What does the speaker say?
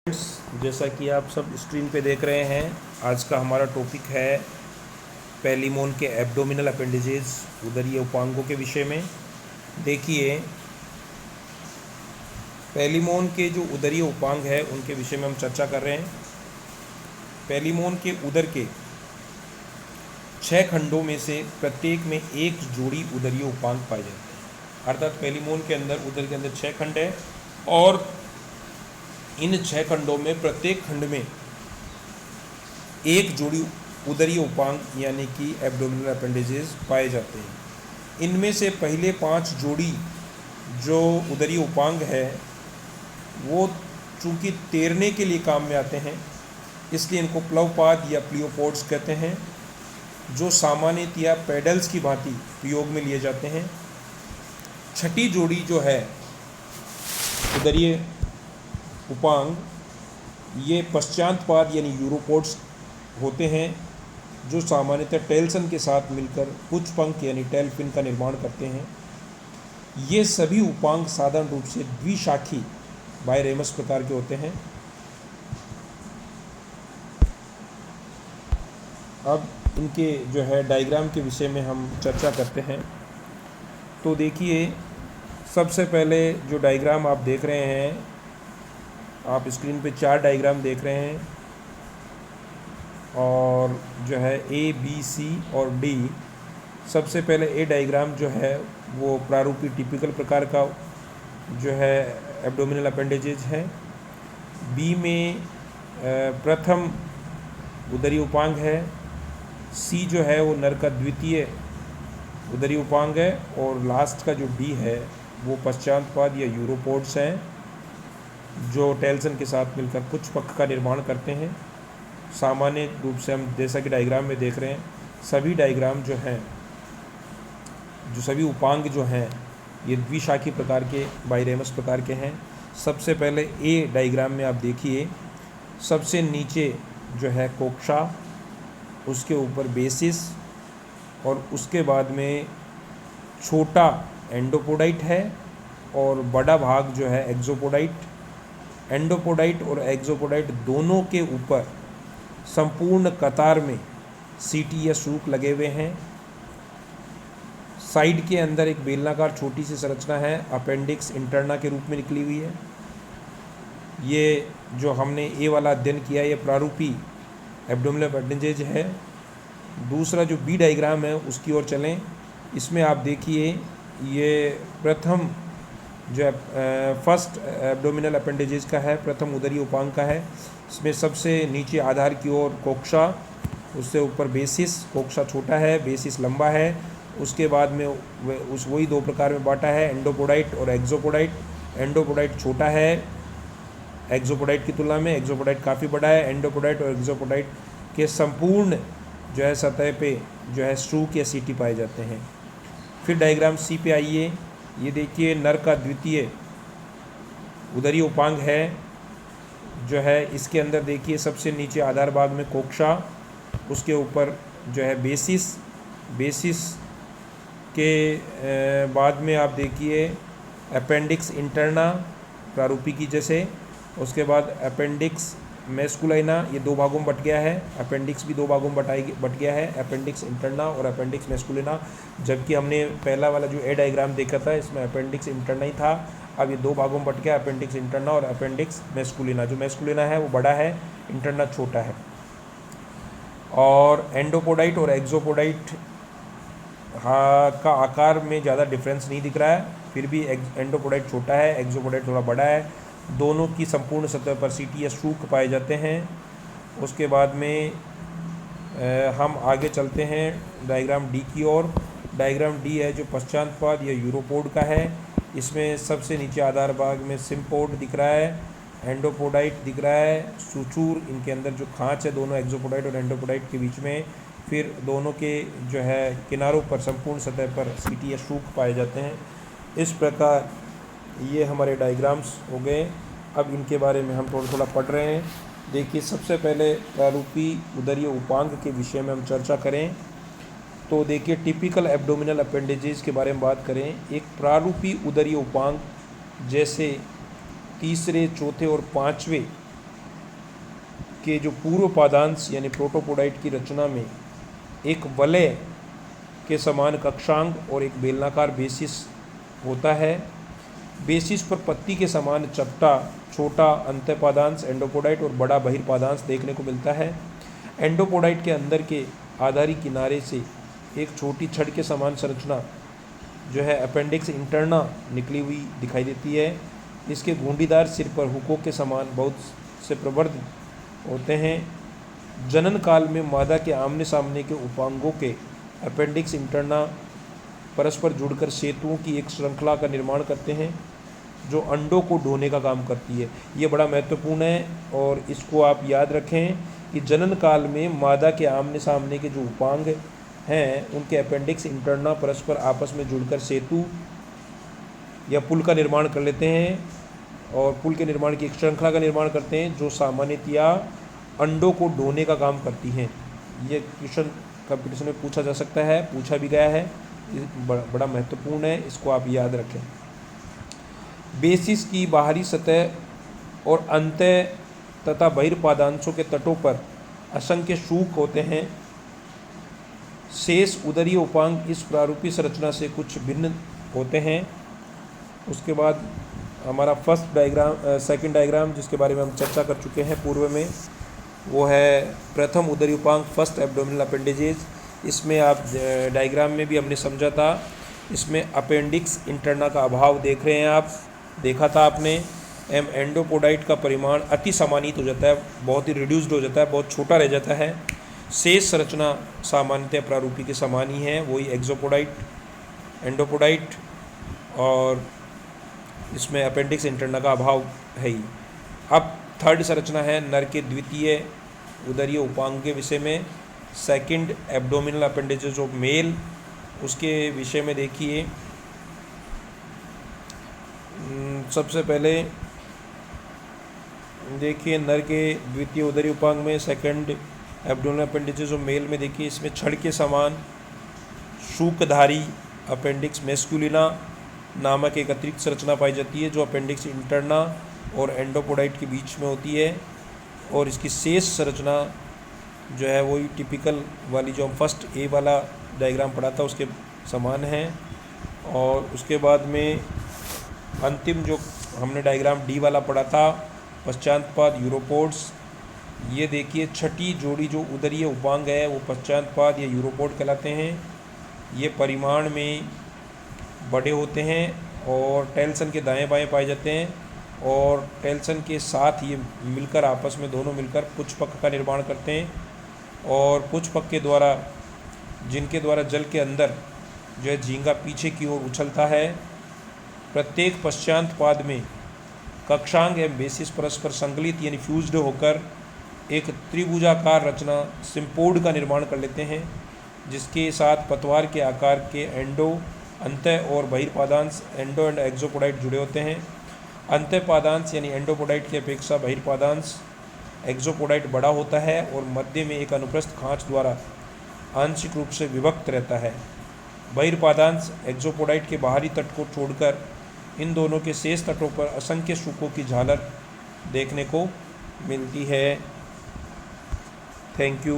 जैसा कि आप सब स्क्रीन पे देख रहे हैं, आज का हमारा टॉपिक है पैलिमोन के एब्डोमिनल अपेंडिजेस उदरीय उपांगों के विषय में। देखिए, पैलिमोन के जो उदरीय उपांग है उनके विषय में हम चर्चा कर रहे हैं। पैलिमोन के उदर के 6 खंडों में से प्रत्येक में एक जोड़ी उदरीय उपांग पाए जाते हैं। अर्थात पैलिमोन के अंदर उदर के अंदर 6 खंड है और इन 6 खंडों में प्रत्येक खंड में एक जोड़ी उदरीय उपांग यानी कि एब्डोमिनल अपेंडेजेस पाए जाते हैं। इनमें से पहले 5 जोड़ी जो उदरीय उपांग है वो चूँकि तैरने के लिए काम में आते हैं, इसलिए इनको प्लवपाद या प्लियोपोड्स कहते हैं, जो सामान्यतया पेडल्स की भांति प्रयोग में लिए जाते हैं। छठी जोड़ी जो है उदरीय उपांग, ये पश्चातपाद यानी यूरोपोड्स होते हैं, जो सामान्यतः टेल्सन के साथ मिलकर पुच्छपंख यानी टेल फिन का निर्माण करते हैं। ये सभी उपांग साधारण रूप से द्विशाखी बायरेमस प्रकार के होते हैं। अब इनके जो है डायग्राम के विषय में हम चर्चा करते हैं। तो देखिए, सबसे पहले जो डायग्राम आप देख रहे हैं, आप स्क्रीन पे 4 डायग्राम देख रहे हैं और जो है ए बी सी और डी। सबसे पहले ए डायग्राम जो है वो प्रारूपी टिपिकल प्रकार का जो है एब्डोमिनल अपेंडेजेज है। बी में प्रथम उदरी उपांग है। सी जो है वो नर का द्वितीय उदरी उपांग है और लास्ट का जो डी है वो पश्चातपाद या यूरोपोड्स हैं, जो टेल्सन के साथ मिलकर पुच्छपंख का निर्माण करते हैं। सामान्य रूप से हम जैसा कि डायग्राम में देख रहे हैं, सभी डायग्राम जो हैं, जो सभी उपांग जो हैं, ये द्विशाखी प्रकार के बायरेमस प्रकार के हैं। सबसे पहले ए डायग्राम में आप देखिए, सबसे नीचे जो है कोक्षा, उसके ऊपर बेसिस और उसके बाद में छोटा एंडोपोडाइट है और बड़ा भाग जो है एक्सोपोडाइट। एंडोपोडाइट और एक्सोपोडाइट दोनों के ऊपर संपूर्ण कतार में सीटी या सूक लगे हुए हैं। साइड के अंदर एक बेलनाकार छोटी सी संरचना है, अपेंडिक्स इंटरना के रूप में निकली हुई है। ये जो हमने ए वाला अध्ययन किया, ये प्रारूपी एब्डोमिनल अपेंडेजेज है। दूसरा जो बी डायग्राम है उसकी ओर चलें। इसमें आप देखिए, ये प्रथम जो फर्स्ट एब्डोमिनल अपेंडेजेज का है, प्रथम उदरी उपांग का है। इसमें सबसे नीचे आधार की ओर कोक्षा, उससे ऊपर बेसिस। कोक्षा छोटा है, बेसिस लंबा है। उसके बाद में वही 2 प्रकार में बांटा है, एंडोपोडाइट और एक्सोपोडाइट। एंडोपोडाइट छोटा है एक्सोपोडाइट की तुलना में, एक्सोपोडाइट काफ़ी बड़ा है। एंडोपोडाइट और एक्सोपोडाइट के संपूर्ण जो है सतह पे जो है स्ट्रूक या सीटी पाए जाते हैं। फिर डायग्राम सी पे आइए। ये देखिए, नर का द्वितीय उदरी उपांग है जो है, इसके अंदर देखिए सबसे नीचे आधार भाग में कोक्षा, उसके ऊपर जो है बेसिस। बेसिस के बाद में आप देखिए अपेंडिक्स इंटरना प्रारूपी की जैसे। उसके बाद अपेंडिक्स मैस्कुलाइना, ये 2 भागों में बट गया है। अपेंडिक्स भी 2 भागों में बट गया है, अपेंडिक्स इंटरना और अपेंडिक्स मैस्कुलिना। जबकि हमने पहला वाला जो ए डायग्राम देखा था, इसमें अपेंडिक्स इंटरना ही था। अब ये 2 भागों में बट गया, अपेंडिक्स इंटरना और अपेंडिक्स मैस्कुलिना। जो मैस्कुलिना है वो बड़ा है, इंटरना छोटा है। और एंडोपोडाइट और एक्सोपोडाइट का आकार में ज़्यादा डिफरेंस नहीं दिख रहा है, फिर भी एंडोपोडाइट छोटा है, एक्सोपोडाइट थोड़ा बड़ा है। दोनों की संपूर्ण सतह पर सीटी या सूक पाए जाते हैं। उसके बाद में हम आगे चलते हैं डायग्राम डी की ओर। डायग्राम डी है जो पश्चातपाद या यूरोपोड का है। इसमें सबसे नीचे आधार भाग में सिम्पोड दिख रहा है, एंडोपोडाइट दिख रहा है, सुचूर, इनके अंदर जो खांच है दोनों एक्सोपोडाइट और एंडोपोडाइट के बीच में। फिर दोनों के जो है किनारों पर संपूर्ण सतह पर सीटी या सूक पाए जाते हैं। इस प्रकार ये हमारे डायग्राम्स हो गए। अब इनके बारे में हम थोड़ा थोड़ा पढ़ रहे हैं। देखिए, सबसे पहले प्रारूपी उदरीय उपांग के विषय में हम चर्चा करें तो देखिए, टिपिकल एब्डोमिनल अपेंडेजेस के बारे में बात करें। एक प्रारूपी उदरीय उपांग जैसे तीसरे, चौथे और 5वें के जो पूर्व पादांश यानी प्रोटोपोडाइट की रचना में एक वलय के समान कक्षांग और एक बेलनाकार बेसिस होता है। बेसिस पर पत्ती के समान चपटा छोटा अंतःपादांश एंडोपोडाइट और बड़ा बहिर्पादांश देखने को मिलता है। एंडोपोडाइट के अंदर के आधारी किनारे से एक छोटी छड़ के समान संरचना जो है अपेंडिक्स इंटरना निकली हुई दिखाई देती है। इसके घूंडीदार सिर पर हुकों के समान बहुत से प्रवर्ध होते हैं। जनन काल में मादा के आमने सामने के उपांगों के अपेंडिक्स इंटरना परस्पर जुड़कर सेतुओं की एक श्रृंखला का निर्माण करते हैं जो अंडों को ढोने का काम करती है। ये बड़ा महत्वपूर्ण है और इसको आप याद रखें कि जनन काल में मादा के आमने सामने के जो उपांग हैं उनके अपेंडिक्स इंटरना परस्पर आपस में जुड़कर सेतु या पुल का निर्माण कर लेते हैं और पुल के निर्माण की एक श्रृंखला का निर्माण करते हैं जो सामान्यतया अंडों को ढोने का काम करती हैं। ये क्वेश्चन कंपटीशन में पूछा जा सकता है, पूछा भी गया है, बड़ा महत्वपूर्ण है, इसको आप याद रखें। बेसिस की बाहरी सतह और अंतः तथा बहिर्पादांशों के तटों पर असंख्य शूक होते हैं। शेष उदरीय उपांग इस प्रारूपी संरचना से कुछ भिन्न होते हैं। उसके बाद हमारा सेकंड डायग्राम जिसके बारे में हम चर्चा कर चुके हैं पूर्व में, वो है प्रथम उदरी उपांग फर्स्ट एब्डोमिनल अपेंडेजेज। इसमें आप डायग्राम में भी हमने समझा था, इसमें अपेंडिक्स इंटरना का अभाव देख रहे हैं आप, देखा था आपने। एंडोपोडाइट का परिमाण अति समानित हो जाता है, बहुत ही रिड्यूस्ड हो जाता है, बहुत छोटा रह जाता है। शेष संरचना सामान्यतः प्रारूपी के समान ही है, वही एक्सोपोडाइट एंडोपोडाइट, और इसमें अपेंडिक्स इंटरना का अभाव है ही। अब थर्ड संरचना है नर के द्वितीय उदरीय उपांग के विषय में, second abdominal appendages of male, उसके विषय में देखिए। सबसे पहले देखिए नर के द्वितीय उदरीय उपांग में second abdominal appendages of male में देखिए, इसमें छड़ के समान शूकधारी अपेंडिक्स मैस्कुलिना नामक एक अतिरिक्त संरचना पाई जाती है जो अपेंडिक्स इंटरना और एंडोपोडाइट के बीच में होती है, और इसकी शेष संरचना जो है वही टिपिकल वाली जो हम फर्स्ट ए वाला डायग्राम पढ़ा था उसके समान है। और उसके बाद में अंतिम जो हमने डायग्राम डी वाला पढ़ा था पश्चातपाद यूरोपोड्स, ये देखिए छठी जोड़ी जो उदरीय उपांग है वो पश्चातपाद या यूरोपोड कहलाते हैं। ये परिमाण में बड़े होते हैं और टेल्सन के दाएं बाएं पाए जाते हैं, और टेल्सन के साथ ये मिलकर आपस में दोनों मिलकर पुच्छपक्ष का निर्माण करते हैं, और पुच्छपक्ष के द्वारा जिनके द्वारा जल के अंदर जो है झींगा पीछे की ओर उछलता है। प्रत्येक पश्चातपाद में कक्षांग एवं बेसिस परस्पर संकलित यानी फ्यूज्ड होकर एक त्रिभुजाकार रचना सिम्पोड का निर्माण कर लेते हैं, जिसके साथ पतवार के आकार के एंडो अंतः और बहिर्पादांश एंडो एंड एक्सोपोडाइट जुड़े होते हैं। अंतःपादांश यानी एंडोपोडाइट की अपेक्षा बहिर्पादांश एक्सोपोडाइट बड़ा होता है और मध्य में एक अनुप्रस्थ खांच द्वारा आंशिक रूप से विभक्त रहता है। बहिर्पादांश एक्सोपोडाइट के बाहरी तट को छोड़कर इन दोनों के शेष तटों पर असंख्य शूकों की झालर देखने को मिलती है। Thank you.